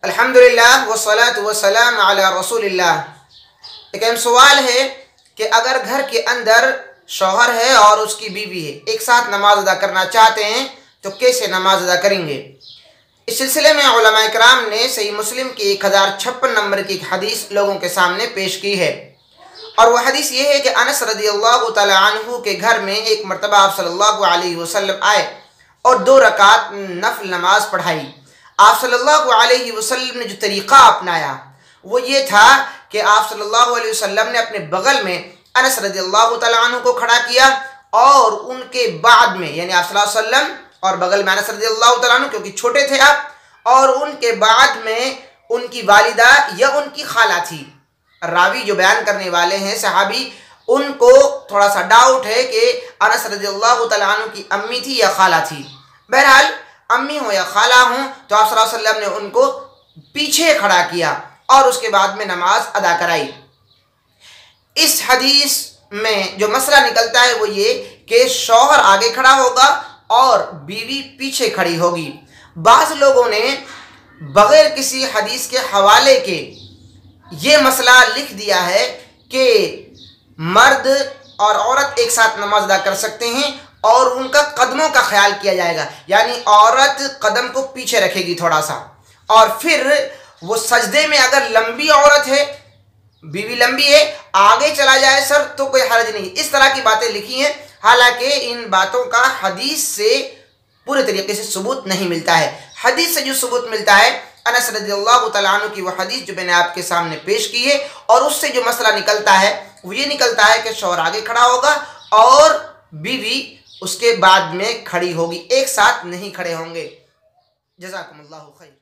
अल्हम्दुलिल्लाह वस्सलातु वस्सलाम अला रसूलिल्लाह। एक अहम सवाल है कि अगर घर के अंदर शौहर है और उसकी बीवी है, एक साथ नमाज अदा करना चाहते हैं तो कैसे नमाज अदा करेंगे। इस सिलसिले में उलमा इकराम ने सही मुस्लिम की 1056 नंबर की एक हदीस लोगों के सामने पेश की है, और वह हदीस ये है कि अनस रज़ियल्लाहु तआला अन्हु के घर में एक मरतबा आप सल्लल्लाहु अलैहि वसल्लम आए और 2 रकात नफल नमाज पढ़ाई। आप सल्लल्लाहु अलैहि वसल्लम ने जो तरीक़ा अपनाया वो ये था कि आप सल्लल्लाहु अलैहि वसल्लम ने अपने बगल में अनस रज़ियल्लाहु तआला अन्हु को खड़ा किया, और उनके बाद में यानी आप सल्लल्लाहु अलैहि वसल्लम और बगल में अनस रज़ियल्लाहु तआला अन्हु, क्योंकि छोटे थे आप, और उनके बाद में उनकी वालिदा या उनकी खाला थी। रावी जो बयान करने वाले हैं सहाबी, उनको थोड़ा सा डाउट है कि अनस रज़ियल्लाहु तआला अन्हु की अम्मी थी या खाला थी। बहरहाल अम्मी हो या खाला हो, तो आप सल्लल्लाहु अलैहि वसल्लम ने उनको पीछे खड़ा किया और उसके बाद में नमाज अदा कराई। इस हदीस में जो मसला निकलता है वो ये कि शौहर आगे खड़ा होगा और बीवी पीछे खड़ी होगी। बाज़ लोगों ने बगैर किसी हदीस के हवाले के ये मसला लिख दिया है कि मर्द और औरत एक साथ नमाज अदा कर सकते हैं और उनका कदमों का ख्याल किया जाएगा, यानी औरत कदम को पीछे रखेगी थोड़ा सा, और फिर वो सजदे में अगर लंबी औरत है, बीवी लंबी है, आगे चला जाए सर तो कोई हर्ज नहीं। इस तरह की बातें लिखी हैं, हालांकि इन बातों का हदीस से पूरे तरीके से सबूत नहीं मिलता है। हदीस से जो सबूत मिलता है अनस रज़ियल्लाहु तआला अन्हु की वो हदीस जो मैंने आपके सामने पेश की है, और उससे जो मसला निकलता है वो ये निकलता है कि शौहर आगे खड़ा होगा और बीवी उसके बाद में खड़ी होगी, एक साथ नहीं खड़े होंगे। जज़ाकुमुल्लाहु खैर।